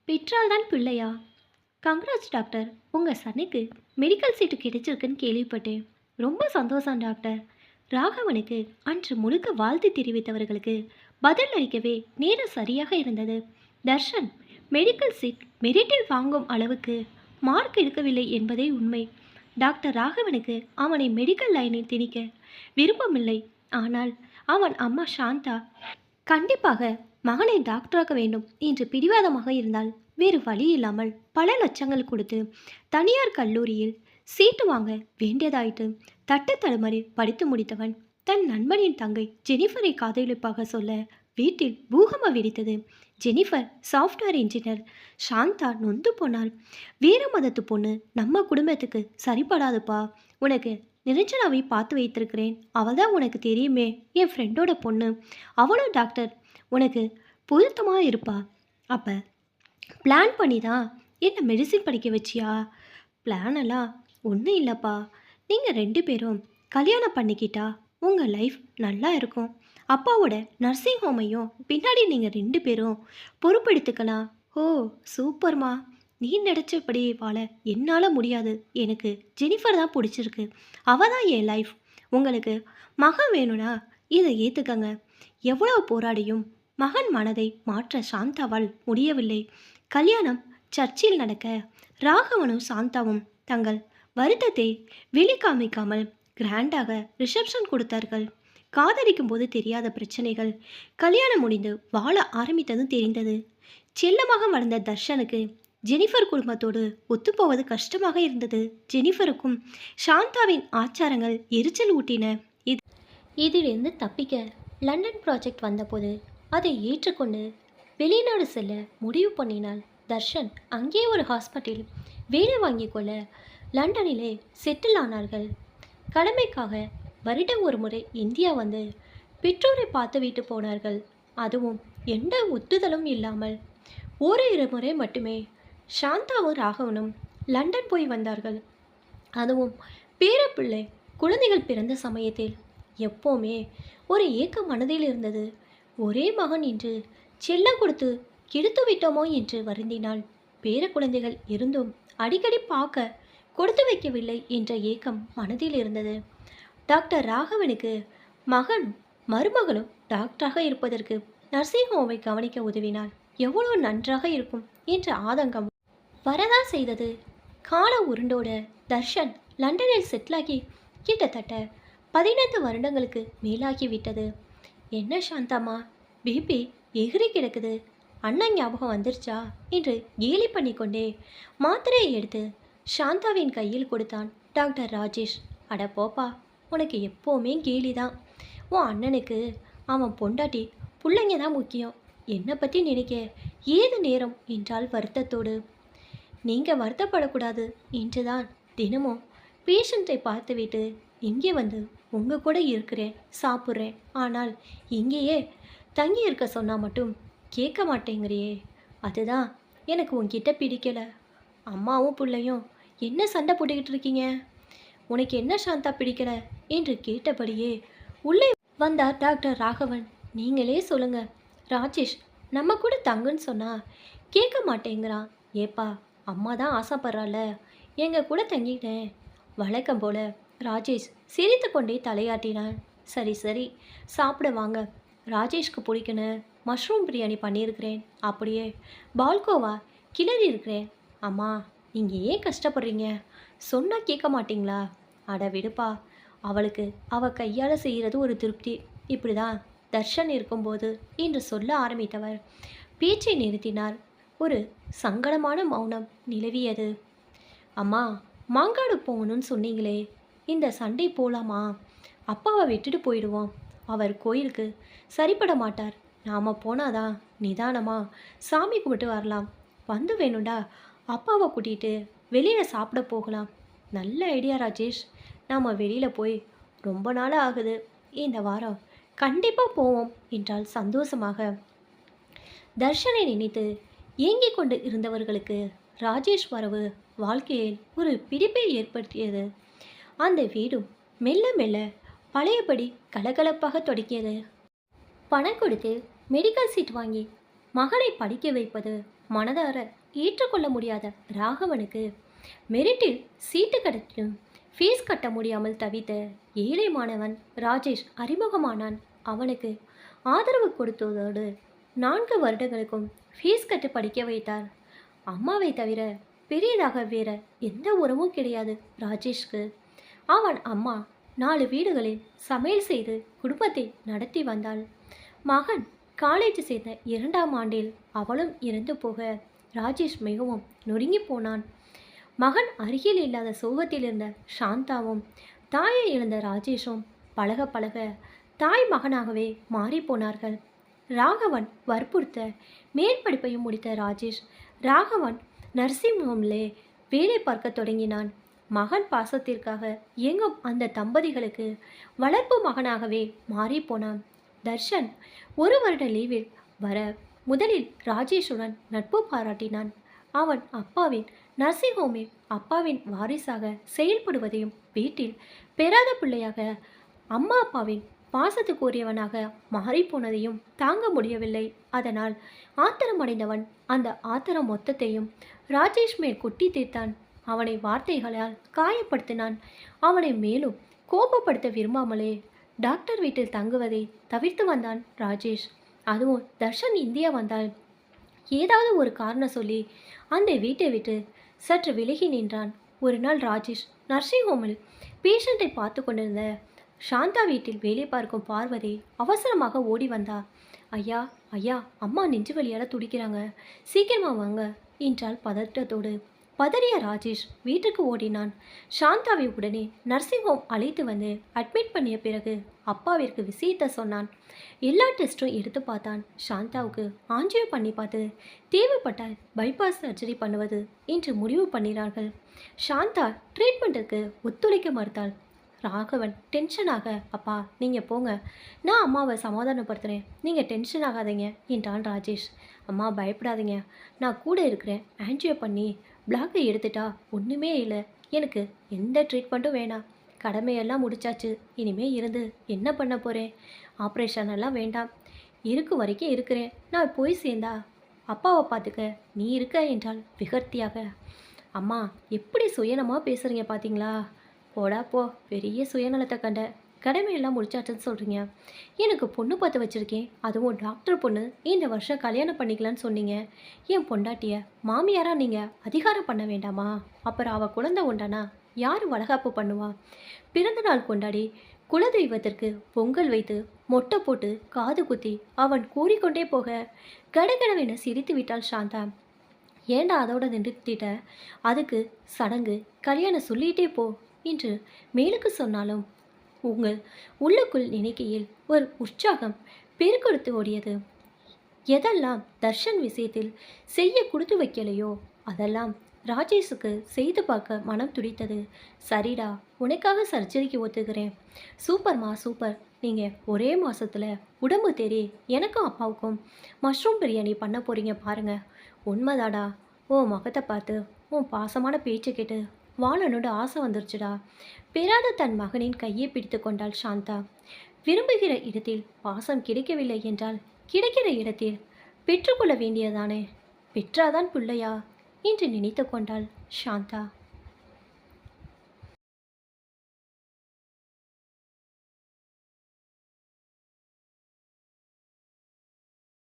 பெற்றால் தான் பிள்ளையா? Congrats doctor. உங்கள் சன்னுக்கு மெடிக்கல் சீட்டு கிடைச்சிருக்குன்னு கேள்விப்பட்டேன். ரொம்ப சந்தோஷம் டாக்டர். ராகவனுக்கு அன்று முழுக்க வாழ்த்து தெரிவித்தவர்களுக்கு பதில் அளிக்கவே நேரம் சரியாக இருந்தது. தர்ஷன் மெடிக்கல் சீட் மெரிட்டில் வாங்கும் அளவுக்கு மார்க் எடுக்கவில்லை என்பதே உண்மை. டாக்டர் ராகவனுக்கு அவனை மெடிக்கல் லைனில் திணிக்க விருப்பமில்லை. ஆனால் அவன் அம்மா சாந்தா கண்டிப்பாக மகனை டாக்டராக்க வேண்டும் என்று பிடிவாதமாக இருந்தால் வேறு வழி இல்லாமல் பல லட்சங்கள் கொடுத்து தனியார் கல்லூரியில் சீட்டு வாங்க வேண்டியதாயிட்டு தட்டு தடுமாறி படித்து முடித்தவன் தன் நண்பனின் தங்கை ஜெனிஃபரை காதலிப்பாக சொல்ல வீட்டில் பூகம்பம் வெடித்தது. Jennifer software engineer. சாந்தா நொந்து போனாள். வேறு மதத்து பொண்ணு நம்ம குடும்பத்துக்கு சரிப்படாதுப்பா. உனக்கு நிரஞ்சனாவை பார்த்து வைத்திருக்கிறேன். அவள் தான் உனக்கு தெரியுமே, என் ஃப்ரெண்டோட பொண்ணு. அவளும் டாக்டர். உனக்கு பொருத்தமாக இருப்பா. அப்போ பிளான் பண்ணி தான் என்ன மெடிசின் படிக்க வச்சியா? பிளானெல்லாம் ஒன்றும் இல்லைப்பா. நீங்கள் 2 பேரும் கல்யாணம் பண்ணிக்கிட்டா உங்கள் லைஃப் நல்லா இருக்கும். அப்பாவோட நர்சிங் ஹோமையும் பின்னாடி நீங்கள் 2 பேரும் பொறுப்பெடுத்துக்கலாம். ஓ சூப்பர்மா. நீ நினச்சபடி வாழ என்னால் முடியாது. எனக்கு ஜெனிஃபர் தான் பிடிச்சிருக்கு. அவள் தான் என் லைஃப். உங்களுக்கு மகன் வேணும்னா இதை ஏற்றுக்கங்க. எவ்வளோ போராடியும் மகன் மனதை மாற்ற சாந்தாவால் முடியவில்லை. கல்யாணம் சர்ச்சில் நடக்க ராகவனும் சாந்தாவும் தங்கள் வருத்தத்தை வெளிக்காமிக்காமல் கிராண்டாக ரிசப்ஷன் கொடுத்தார்கள். காதலிக்கும் போது தெரியாத பிரச்சனைகள் கல்யாணம் முடிந்து வாழ ஆரம்பித்ததும் தெரிந்தது. செல்லமாக வளர்ந்த தர்ஷனுக்கு ஜெனிஃபர் குடும்பத்தோடு ஒத்துப்போவது கஷ்டமாக இருந்தது. ஜெனிஃபருக்கும் சாந்தாவின் ஆச்சாரங்கள் எரிச்சல் ஊட்டின. இதிலிருந்து தப்பிக்க லண்டன் ப்ராஜெக்ட் வந்தபோது அதை ஏற்றுக்கொண்டு வெளிநாடு செல்ல முடிவு பண்ணினாள். தர்ஷன் அங்கே ஒரு ஹாஸ்பிட்டலில் வேலை வாங்கி கொள்ள லண்டனிலே செட்டில் ஆனார்கள். கடமைக்காக வருடம் ஒரு முறை இந்தியா வந்து பெற்றோரை பார்த்து விட்டு போனார்கள். அதுவும் எந்த ஒத்துதலும் இல்லாமல். ஓரிரு முறை மட்டுமே சாந்தாவும் ராகவனும் லண்டன் போய் வந்தார்கள். அதுவும் பேரப்பிள்ளை குழந்தைகள் பிறந்த சமயத்தில். எப்போவுமே ஒரு ஏக்கம் மனதில் இருந்தது. ஒரே மகன் என்று செல்லம் கொடுத்து கெடுத்து விட்டோமோ என்று வருந்தினாள். பேர குழந்தைகள் இருந்தும் அடிக்கடி பார்க்க கொடுத்து வைக்கவில்லை என்ற ஏக்கம் மனதில் இருந்தது. டாக்டர் ராகவனுக்கு மகன் மருமகளும் டாக்டராக இருப்பதற்கு நர்சிங் ஹோமை கவனிக்க உதவினாள். எவ்வளோ நன்றாக இருக்கும் என்ற ஆதங்கம் வரதான் செய்தது. கால உருண்டோட தர்ஷன் லண்டனில் செட்டிலாகி கிட்டத்தட்ட 15 வருடங்களுக்கு மேலாகிவிட்டது. என்ன சாந்தாம்மா, பிபி எகிரி கிடக்குது, அண்ணன் ஞாபகம் வந்துருச்சா என்று கேலி பண்ணிக்கொண்டே மாத்திரையை எடுத்து சாந்தாவின் கையில் கொடுத்தான் டாக்டர் ராஜேஷ். அட போப்பா, உனக்கு எப்போவுமே கேலி தான். உன் அண்ணனுக்கு அவன் பொண்டாட்டி பிள்ளைங்க தான் முக்கியம். என்னை பற்றி நினைக்க ஏது நேரம் என்றால் வருத்தத்தோடு. நீங்கள் வருத்தப்படக்கூடாது என்று தான் தினமும் பேஷண்ட்டை பார்த்துவிட்டு இங்கே வந்து உங்கள் கூட இருக்கிறேன், சாப்பிட்றேன். ஆனால் இங்கேயே தங்கி இருக்க சொன்னால் மட்டும் கேட்க மாட்டேங்கிறியே. அதுதான் எனக்கு உன்கிட்ட பிடிக்கலை. அம்மாவும் பிள்ளையும் என்ன சண்டை போட்டுக்கிட்டு இருக்கீங்க? உனக்கு என்ன சாந்தா பிடிக்கலை என்று கேட்டபடியே உள்ளே வந்தார் டாக்டர் ராகவன். நீங்களே சொல்லுங்க ராஜேஷ், நம்ம கூட தங்குன்னு சொன்னால் கேட்க மாட்டேங்கிறான். ஏப்பா, அம்மா தான் ஆசைப்படுறாள், எங்கள் கூட தங்கிட்டேன். வழக்கம் போல ராஜேஷ் சிரித்து கொண்டே தலையாட்டினான். சரி சரி, சாப்பிட வாங்க. ராஜேஷ்க்கு பிடிக்கணும் மஷ்ரூம் பிரியாணி பண்ணியிருக்கிறேன், அப்படியே பால்கோவா கிளறி இருக்கிறேன். அம்மா, நீங்கள் ஏன் கஷ்டப்படுறீங்க? சொன்னால் கேட்க மாட்டிங்களா? அட விடுப்பா, அவளுக்கு அவள் கையால் செய்கிறது ஒரு திருப்தி. இப்படி தான் தர்ஷன் இருக்கும்போது என்று சொல்ல ஆரம்பித்தவர் பேச்சை நிறுத்தினார். ஒரு சங்கடமான மௌனம் நிலவியது. அம்மா, மாங்காடு போகணும்னு சொன்னீங்களே, இந்த சண்டை போகலாமா? அப்பாவை விட்டுட்டு போயிடுவோம். அவர் கோயிலுக்கு சரிப்பட மாட்டார். நாம் போனாதான் நிதானமாக சாமி கும்பிட்டு வரலாம். வந்து வேணுண்டா அப்பாவை கூட்டிகிட்டு வெளியில் சாப்பிட போகலாம். நல்ல ஐடியா ராஜேஷ். நாம் வெளியில் போய் ரொம்ப நாள் ஆகுது. இந்த வாரம் கண்டிப்பாக போவோம் என்றால் சந்தோஷமாக. தர்ஷனை நினைத்து ஏங்கிக் கொண்டு இருந்தவர்களுக்கு ராஜேஷ் வரவு வாழ்க்கையில் ஒரு பிடிப்பை ஏற்படுத்தியது. அந்த வீடும் மெல்ல மெல்ல பழையபடி கலகலப்பாக தொடங்கியது. பணம் கொடுத்து மெடிக்கல் சீட் வாங்கி மகனை படிக்க வைப்பது மனதார ஏற்றுக்கொள்ள முடியாத ராகவனுக்கு மெரிட்டில் சீட்டு கிடைக்கும் ஃபீஸ் கட்ட முடியாமல் தவித்த ஏழை மாணவன் ராஜேஷ் அறிமுகமானான். அவனுக்கு ஆதரவு கொடுத்ததோடு 4 வருடங்களுக்கும் ஃபீஸ் கட்டு படிக்க வைத்தார். அம்மாவை தவிர பெரியதாக வேற எந்த உறவும் கிடையாது ராஜேஷ்க்கு. அவன் அம்மா 4 வீடுகளில் சமையல் செய்து குடும்பத்தை நடத்தி வந்தாள். மகன் காலேஜ் சேர்ந்த 2ஆம் ஆண்டில் அவளும் இறந்து போக ராஜேஷ் மிகவும் நொறுங்கி போனான். மகன் அருகில் இல்லாத சோகத்தில் இருந்த சாந்தாவும் தாயை இழந்த ராஜேஷும் பழக பழக தாய் மகனாகவே மாறிப்போனார்கள். ராகவன் வற்புறுத்த மேல் படிப்பையும் முடித்த ராஜேஷ் ராகவன் நர்சிங் ஹோம்லே வேலை பார்க்க தொடங்கினான். மகன் பாசத்திற்காக இயங்கும் அந்த தம்பதிகளுக்கு வளர்ப்பு மகனாகவே மாறிப்போனான். தர்ஷன் 1 வருட லீவில் வர முதலில் ராஜேஷுடன் நட்பு பாராட்டினான். அவன் அப்பாவின் நர்சிங் ஹோமில் அப்பாவின் வாரிசாக செயல்படுவதையும் வீட்டில் பெறாத பிள்ளையாக அம்மா அப்பாவின் பாசத்துக்குரியவனாக மாறிப்போனதையும் தாங்க முடியவில்லை. அதனால் ஆத்திரமடைந்தவன் அந்த ஆத்திரம் மொத்தத்தையும் ராஜேஷ் மேல் கொட்டி தீர்த்தான். அவனை வார்த்தைகளால் காயப்படுத்தினான். அவனை மேலும் கோபப்படுத்த விரும்பாமலே டாக்டர் வீட்டில் தங்குவதை தவிர்த்து வந்தான் ராஜேஷ். அதுவும் தர்ஷன் இந்தியா வந்தால் ஏதாவது ஒரு காரணம் சொல்லி அந்த வீட்டை விட்டு சற்று விலகி நின்றான். ஒரு நாள் ராஜேஷ் நர்சிங் ஹோமில் பேஷண்ட்டை பார்த்து கொண்டிருந்த சாந்தா வீட்டில் வேலை பார்க்கும் பார்வதி அவசரமாக ஓடி வந்தா. ஐயா ஐயா, அம்மா நெஞ்சு வலியால் துடிக்கிறாங்க, சீக்கிரமா வாங்க என்றால் பதற்றத்தோடு. பதறிய ராஜேஷ் வீட்டுக்கு ஓடினான். சாந்தாவை உடனே நர்சிங் ஹோம் அழைத்து வந்து அட்மிட் பண்ணிய பிறகு அப்பாவிற்கு விஷயத்தை சொன்னான். எல்லா டெஸ்ட்டும் எடுத்து பார்த்தான். சாந்தாவுக்கு ஆஞ்சியோ பண்ணி பார்த்து தேவைப்பட்டால் பைபாஸ் சர்ஜரி பண்ணுவது என்று முடிவு பண்ணினார்கள். சாந்தா ட்ரீட்மெண்ட்டுக்கு ஒத்துழைக்க மறுத்தாள். ராகவன் டென்ஷனாக, அப்பா நீங்கள் போங்க, நான் அம்மாவை சமாதானப்படுத்துகிறேன், நீங்கள் டென்ஷன் ஆகாதீங்க என்றான் ராஜேஷ். அம்மா பயப்படாதீங்க, நான் கூட இருக்கிறேன், ஆன்ஜியோ பண்ணி பிளாக்கை எடுத்துட்டா ஒன்றுமே இல்லை, எனக்கு எந்த ட்ரீட்மெண்ட்டும் வேணாம், கடமையெல்லாம் முடிச்சாச்சு, இனிமே இருந்து என்ன பண்ண போகிறேன், ஆப்ரேஷன் எல்லாம் வேண்டாம், இருக்கு வரைக்கும் இருக்கிறேன், நான் போய் சேர்ந்தா அப்பாவை பார்த்துக்க நீ இருக்க என்றால் விகர்த்தியாக. அம்மா எப்படி சுயநமாக பேசுகிறீங்க பார்த்தீங்களா, போடா போ, பெரிய சுயநலத்தை கண்ட, கடமையெல்லாம் முடிச்சாச்சுன்னு சொல்கிறீங்க, எனக்கு பொண்ணு பார்த்து வச்சுருக்கேன், அதுவும் டாக்டர் பொண்ணு, இந்த வருஷம் கல்யாணம் பண்ணிக்கலான்னு சொன்னீங்க, என் பொண்டாட்டிய மாமியாராக நீங்கள் அதிகாரம் பண்ண வேண்டாமா, அப்புறம் அவள் குழந்தை உண்டானா யார் வளகாப்பு பண்ணுவா, பிறந்த நாள் கொண்டாடி குலதெய்வத்திற்கு பொங்கல் வைத்து மொட்டை போட்டு காது குத்தி அவன் கூறிக்கொண்டே போக கடகடவென சிரித்து விட்டாள் சாந்தா. ஏண்டா அதோட நிறுத்திட்ட, அதுக்கு சடங்கு கல்யாணம் சொல்லிகிட்டே போ என்று மேலுக்கு சொன்னாலும் உங்கள் உள்ளுக்குள் நினைக்கையில் ஒரு உற்சாகம் பெருக்கெடுத்து ஓடியது. எதெல்லாம் தர்ஷன் விஷயத்தில் செய்ய கொடுத்து வைக்கலையோ அதெல்லாம் ராஜேஷுக்கு செய்து பார்க்க மனம் துடித்தது. சரிடா, உனக்காக சர்ஜரிக்கு ஒத்துக்கிறேன், சூப்பர்மா சூப்பர், நீங்கள் ஒரே மாதத்தில் உடம்பு தேறி எனக்கும் அப்பாவுக்கும் மஷ்ரூம் பிரியாணி பண்ண போகிறீங்க பாருங்கள், உண்மைதாடா, உன் முகத்தை பார்த்து உன் பாசமான பேச்சு கேட்டு வாழணுன்னு ஆசை வந்துருச்சுடா. பெறாத தன் மகனின் கையை பிடித்து கொண்டாள் சாந்தா. விரும்புகிற இடத்தில் பாசம் கிடைக்கவில்லை என்றால் கிடைக்கிற இடத்தில் பெற்றுக்கொள்ள வேண்டியதானே, பெற்றாதான் பிள்ளையா என்று நினைத்து கொண்டாள் சாந்தா.